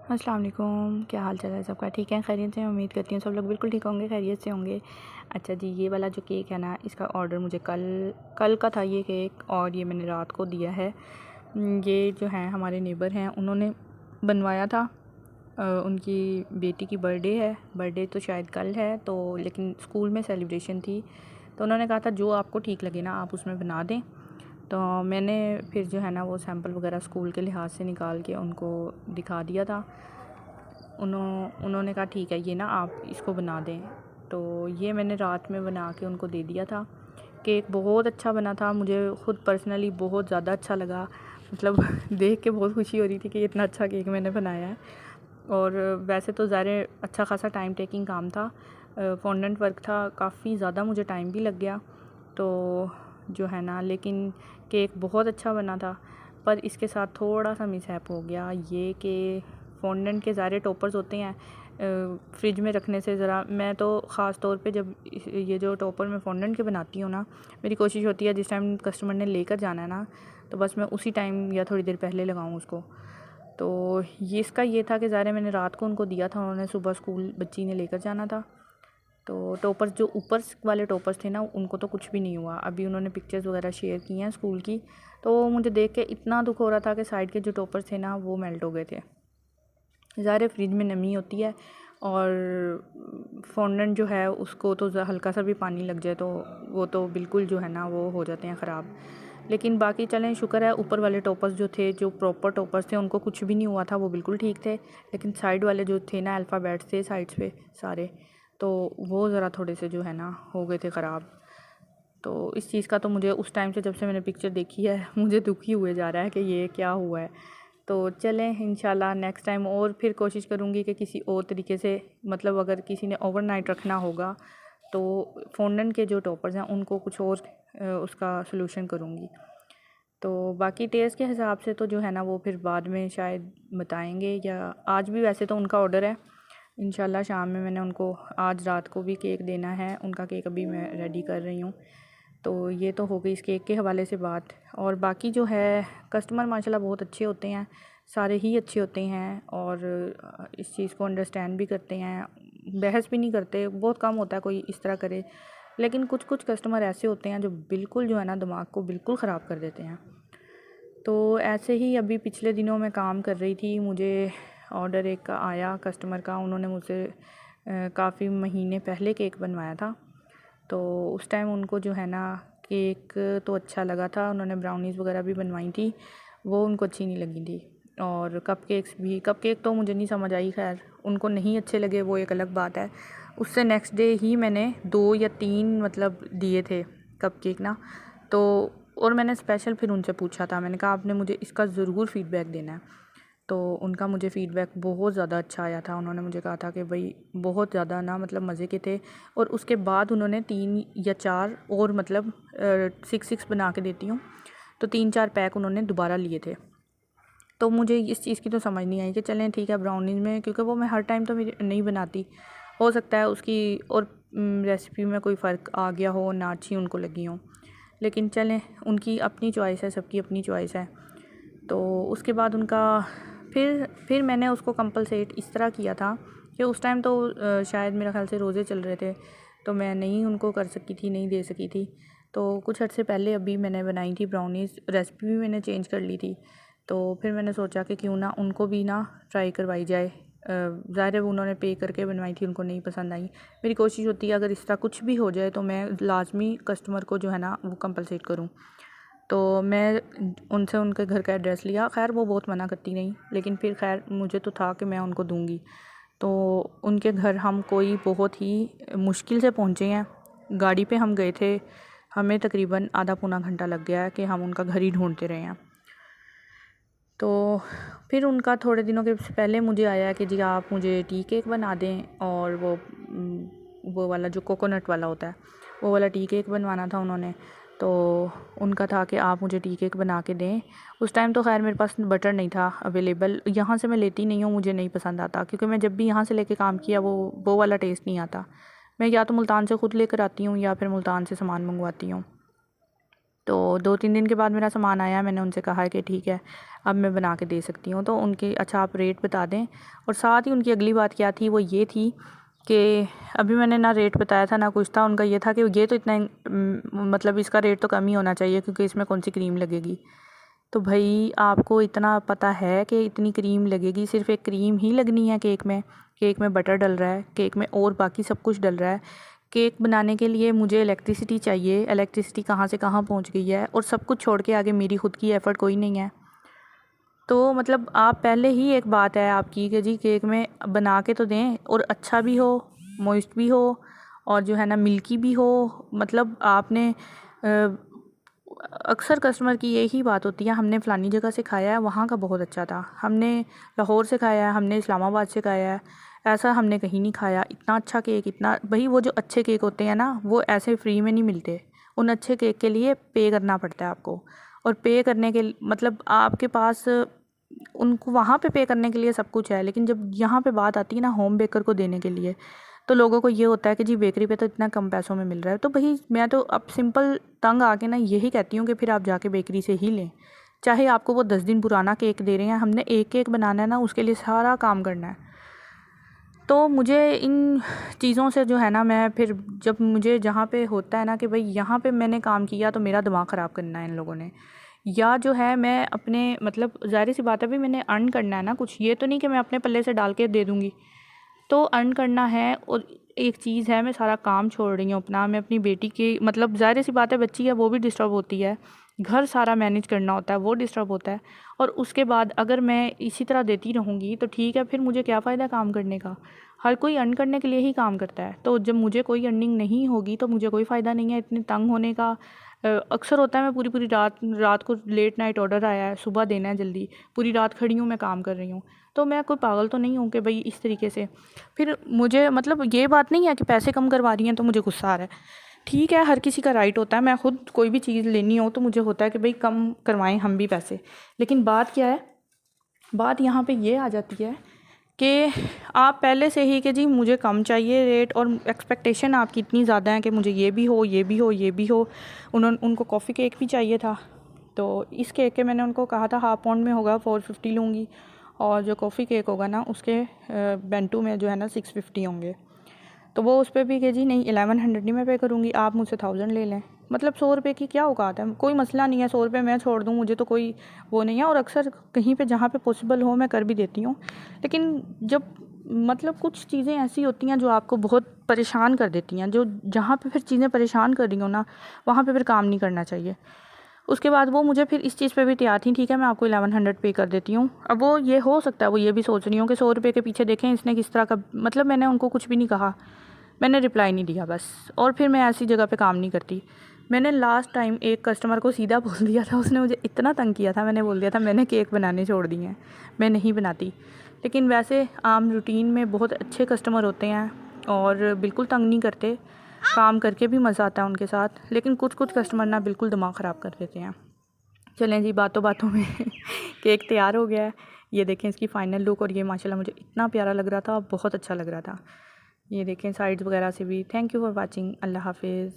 अस्सलाम वालेकुम, क्या हाल चाल है सबका? ठीक है, खैरियत से? उम्मीद करती हूँ सब लोग बिल्कुल ठीक होंगे, खैरियत से होंगे। अच्छा जी, ये वाला जो केक है ना, इसका ऑर्डर मुझे कल कल का था ये केक, और ये मैंने रात को दिया है। ये जो हैं हमारे नेबर हैं, उन्होंने बनवाया था। उनकी बेटी की बर्थडे है, बर्थडे तो शायद कल है, तो लेकिन स्कूल में सेलिब्रेशन थी, तो उन्होंने कहा था जो आपको ठीक लगे ना आप उसमें बना दें। तो मैंने फिर जो है ना वो सैंपल वगैरह स्कूल के लिहाज से निकाल के उनको दिखा दिया था। उन्होंने कहा ठीक है, ये ना आप इसको बना दें। तो ये मैंने रात में बना के उनको दे दिया था। केक बहुत अच्छा बना था, मुझे ख़ुद पर्सनली बहुत ज़्यादा अच्छा लगा। मतलब देख के बहुत खुशी हो रही थी कि इतना अच्छा केक मैंने बनाया है। और वैसे तो ज़ाहिर अच्छा खासा टाइम टेकिंग काम था, फॉन्डेंट वर्क था, काफ़ी ज़्यादा मुझे टाइम भी लग गया। तो जो है ना, लेकिन केक बहुत अच्छा बना था। पर इसके साथ थोड़ा सा मिसहैप हो गया, ये कि फॉन्डेंट के ज़ाहिर टॉपर्स होते हैं, फ्रिज में रखने से ज़रा, मैं तो ख़ास तौर पे जब ये जो टॉपर मैं फॉन्डेंट के बनाती हूँ ना, मेरी कोशिश होती है जिस टाइम कस्टमर ने लेकर जाना है ना, तो बस मैं उसी टाइम या थोड़ी देर पहले लगाऊँ उसको। तो ये इसका ये था कि ज़ाहिर मैंने रात को उनको दिया था, उन्होंने सुबह स्कूल बच्ची ने लेकर जाना था। तो टॉपर्स जो ऊपर वाले टॉपर्स थे ना, उनको तो कुछ भी नहीं हुआ। अभी उन्होंने पिक्चर्स वगैरह शेयर की हैं स्कूल की, तो मुझे देख के इतना दुख हो रहा था कि साइड के जो टॉपर्स थे ना वो मेल्ट हो गए थे। ज़ाहिर फ्रिज में नमी होती है, और फॉन्डेंट जो है उसको तो हल्का सा भी पानी लग जाए तो वो तो बिल्कुल जो है ना वो हो जाते हैं ख़राब। लेकिन बाकी चलें, शुक्र है ऊपर वाले टॉपर्स जो थे, जो प्रॉपर टॉपर्स थे, उनको कुछ भी नहीं हुआ था, वो बिल्कुल ठीक थे। लेकिन साइड वाले जो थे ना, अल्फ़ाबेट्स थे साइड्स पे सारे, तो वो ज़रा थोड़े से जो है ना हो गए थे ख़राब। तो इस चीज़ का तो मुझे उस टाइम से, जब से मैंने पिक्चर देखी है, मुझे दुख ही हुए जा रहा है कि ये क्या हुआ है। तो चलें, इंशाल्लाह नेक्स्ट टाइम और फिर कोशिश करूँगी कि किसी और तरीके से, मतलब अगर किसी ने ओवरनाइट रखना होगा तो फॉन्डेंट के जो टॉपर्स हैं उनको कुछ और उसका सलूशन करूँगी। तो बाकी टेस्ट के हिसाब से तो जो है ना वो फिर बाद में शायद बताएंगे, या आज भी वैसे तो उनका ऑर्डर है। इंशाल्लाह शाम में मैंने उनको आज रात को भी केक देना है, उनका केक अभी मैं रेडी कर रही हूँ। तो ये तो हो गई इस केक के हवाले से बात। और बाकी जो है, कस्टमर माशाल्लाह बहुत अच्छे होते हैं, सारे ही अच्छे होते हैं, और इस चीज़ को अंडरस्टैंड भी करते हैं, बहस भी नहीं करते। बहुत कम होता है कोई इस तरह करे, लेकिन कुछ कुछ कस्टमर ऐसे होते हैं जो बिल्कुल जो है ना दिमाग को बिल्कुल ख़राब कर देते हैं। तो ऐसे ही अभी पिछले दिनों मैं काम कर रही थी, मुझे ऑर्डर एक का आया कस्टमर का, उन्होंने मुझसे काफ़ी महीने पहले केक बनवाया था। तो उस टाइम उनको जो है ना केक तो अच्छा लगा था, उन्होंने ब्राउनीज़ वगैरह भी बनवाई थी, वो उनको अच्छी नहीं लगी थी। और कपकेक्स भी, कपकेक तो मुझे नहीं समझ आई, खैर उनको नहीं अच्छे लगे वो एक अलग बात है। उससे नेक्स्ट डे ही मैंने 2 या 3 मतलब दिए थे कपकेक ना। तो और मैंने स्पेशल फिर उनसे पूछा था, मैंने कहा आपने मुझे इसका ज़रूर फ़ीडबैक देना है। तो उनका मुझे फ़ीडबैक बहुत ज़्यादा अच्छा आया था। उन्होंने मुझे कहा था कि भाई बहुत ज़्यादा ना मतलब मज़े के थे। और उसके बाद उन्होंने 3 या 4 और मतलब 6 बना के देती हूँ, तो 3-4 पैक उन्होंने दोबारा लिए थे। तो मुझे इस चीज़ की तो समझ नहीं आई कि चलें ठीक है ब्राउनीज़ में, क्योंकि वो मैं हर टाइम तो मेरी नहीं बनाती, हो सकता है उसकी और रेसिपी में कोई फ़र्क आ गया हो, ना अच्छी उनको लगी हो। लेकिन चलें, उनकी अपनी चॉइस है, सबकी अपनी चॉइस है। तो उसके बाद उनका फिर मैंने उसको कंपलसेट इस तरह किया था कि उस टाइम तो शायद मेरा ख़्याल से रोज़े चल रहे थे, तो मैं नहीं उनको कर सकी थी, नहीं दे सकी थी। तो कुछ अर्से पहले अभी मैंने बनाई थी ब्राउनीज़, रेसिपी भी मैंने चेंज कर ली थी। तो फिर मैंने सोचा कि क्यों ना उनको भी ना ट्राई करवाई जाए। ज़ाहिर है वो उन्होंने पे करके बनवाई थी, उनको नहीं पसंद आई। मेरी कोशिश होती है अगर इस तरह कुछ भी हो जाए तो मैं लाज़मी कस्टमर को जो है ना वो कंपलसेट करूँ। तो मैं उनसे उनके घर का एड्रेस लिया, ख़ैर वो बहुत मना करती नहीं, लेकिन फिर खैर मुझे तो था कि मैं उनको दूँगी। तो उनके घर हम कोई बहुत ही मुश्किल से पहुँचे हैं, गाड़ी पे हम गए थे, हमें तकरीबन आधा पौना घंटा लग गया है कि हम उनका घर ही ढूंढते रहे हैं। तो फिर उनका थोड़े दिनों के पहले मुझे आया कि जी आप मुझे टी केक बना दें, और वो वाला जो कोकोनट वाला होता है वो वाला टी केक बनवाना था उन्होंने। तो उनका था कि आप मुझे टी केक बना के दें। उस टाइम तो खैर मेरे पास बटर नहीं था अवेलेबल, यहाँ से मैं लेती नहीं हूँ, मुझे नहीं पसंद आता, क्योंकि मैं जब भी यहाँ से लेके काम किया वो वाला टेस्ट नहीं आता। मैं या तो मुल्तान से ख़ुद लेकर आती हूँ या फिर मुल्तान से सामान मंगवाती हूँ। तो 2-3 दिन के बाद मेरा सामान आया, मैंने उनसे कहा कि ठीक है अब मैं बना के दे सकती हूँ। तो उनके अच्छा आप रेट बता दें। और साथ ही उनकी अगली बात क्या थी, वो ये थी कि अभी मैंने ना रेट बताया था ना कुछ था, उनका ये था कि ये तो इतना मतलब इसका रेट तो कम ही होना चाहिए क्योंकि इसमें कौन सी क्रीम लगेगी। तो भाई आपको इतना पता है कि इतनी क्रीम लगेगी, सिर्फ एक क्रीम ही लगनी है केक में बटर डल रहा है, केक में और बाकी सब कुछ डल रहा है। केक बनाने के लिए मुझे इलेक्ट्रिसिटी चाहिए, इलेक्ट्रिसिटी कहाँ से कहाँ पहुँच गई है, और सब कुछ छोड़ के आगे मेरी खुद की एफ़र्ट कोई नहीं है। तो मतलब आप पहले ही एक बात है आपकी कि जी केक में बना के तो दें और अच्छा भी हो, मॉइस्ट भी हो, और जो है ना मिल्की भी हो। मतलब आपने अक्सर कस्टमर की यही बात होती है, हमने फ़लानी जगह से खाया है, वहाँ का बहुत अच्छा था, हमने लाहौर से खाया है, हमने इस्लामाबाद से खाया है, ऐसा हमने कहीं नहीं खाया, इतना अच्छा केक, इतना भाई वो जो अच्छे केक होते हैं ना वो ऐसे फ्री में नहीं मिलते। उन अच्छे केक के लिए पे करना पड़ता है आपको, और पे करने के मतलब आपके पास उनको वहाँ पे करने के लिए सब कुछ है, लेकिन जब यहाँ पे बात आती है ना होम बेकर को देने के लिए, तो लोगों को ये होता है कि जी बेकरी पे तो इतना कम पैसों में मिल रहा है। तो भाई मैं तो अब सिंपल तंग आके ना यही कहती हूँ कि फिर आप जाके बेकरी से ही लें, चाहे आपको वो 10 दिन पुराना केक दे रहे हैं, हमने एक केक बनाना है ना, उसके लिए सारा काम करना है। तो मुझे इन चीज़ों से जो है ना, मैं फिर जब मुझे जहाँ पे होता है ना कि भाई यहाँ पे मैंने काम किया तो मेरा दिमाग ख़राब करना है इन लोगों ने, या जो है मैं अपने मतलब ज़ाहिर सी बात है भी मैंने अर्न करना है ना कुछ, ये तो नहीं कि मैं अपने पल्ले से डाल के दे दूँगी। तो अर्न करना है, और एक चीज़ है मैं सारा काम छोड़ रही हूँ अपना, मैं अपनी बेटी की मतलब ज़ाहिर सी बात है बच्ची है वो भी डिस्टर्ब होती है, घर सारा मैनेज करना होता है वो डिस्टर्ब होता है, और उसके बाद अगर मैं इसी तरह देती रहूँगी तो ठीक है, फिर मुझे क्या फ़ायदा काम करने का। हर कोई अर्न करने के लिए ही काम करता है, तो जब मुझे कोई अर्निंग नहीं होगी तो मुझे कोई फ़ायदा नहीं है इतने तंग होने का। अक्सर होता है मैं पूरी रात को लेट नाइट ऑर्डर आया है, सुबह देना है जल्दी, पूरी रात खड़ी हूँ मैं काम कर रही हूँ, तो मैं कोई पागल तो नहीं हूँ कि भाई इस तरीके से फिर मुझे मतलब ये बात नहीं है कि पैसे कम करवा रही हैं तो मुझे गुस्सा आ रहा है। ठीक है, हर किसी का राइट होता है, मैं खुद कोई भी चीज़ लेनी हो तो मुझे होता है कि भाई कम करवाएं हम भी पैसे, लेकिन बात क्या है, बात यहाँ पे ये आ जाती है कि आप पहले से ही कि जी मुझे कम चाहिए रेट, और एक्सपेक्टेशन आपकी इतनी ज़्यादा है कि मुझे ये भी हो, ये भी हो, ये भी हो। उनको कॉफ़ी केक भी चाहिए था, तो इस केक के मैंने उनको कहा था हाफ़ पाउंड में होगा 450 लूँगी, और जो कॉफ़ी केक होगा ना उसके बेंटू में जो है ना 650 होंगे। तो वो उस पर भी कि जी नहीं 1100 नहीं मैं पे करूँगी, आप मुझसे 1000 ले लें। मतलब 100 रुपये की क्या औकात है, कोई मसला नहीं है, 100 रुपये मैं छोड़ दूँ, मुझे तो कोई वो नहीं है। और अक्सर कहीं पे जहाँ पे पॉसिबल हो मैं कर भी देती हूँ, लेकिन जब मतलब कुछ चीज़ें ऐसी होती हैं जो आपको बहुत परेशान कर देती हैं, जो जहाँ पे फिर चीज़ें परेशान कर रही हो ना वहाँ पे फिर काम नहीं करना चाहिए। उसके बाद वो मुझे फिर इस चीज़ पे भी तैयार थी, ठीक है मैं आपको 1100 पे कर देती हूँ। अब वो ये हो सकता है वो ये भी सोच रही हूँ कि 100 रुपये के पीछे देखें इसने किस तरह का, मतलब मैंने उनको कुछ भी नहीं कहा, मैंने रिप्लाई नहीं दिया बस। और फिर मैं ऐसी जगह पे काम नहीं करती। मैंने लास्ट टाइम एक कस्टमर को सीधा बोल दिया था, उसने मुझे इतना तंग किया था, मैंने बोल दिया था मैंने केक बनाने छोड़ दिए हैं, मैं नहीं बनाती। लेकिन वैसे आम रूटीन में बहुत अच्छे कस्टमर होते हैं और बिल्कुल तंग नहीं करते, काम करके भी मज़ा आता है उनके साथ। लेकिन कुछ कुछ कस्टमर ना बिल्कुल दिमाग ख़राब कर देते हैं। चलें जी, बातों बातों में केक तैयार हो गया है, ये देखें इसकी फ़ाइनल लुक, और ये माशाल्लाह मुझे इतना प्यारा लग रहा था, बहुत अच्छा लग रहा था। ये देखें साइड्स वगैरह से भी। Thank you for watching. अल्लाह हाफिज़।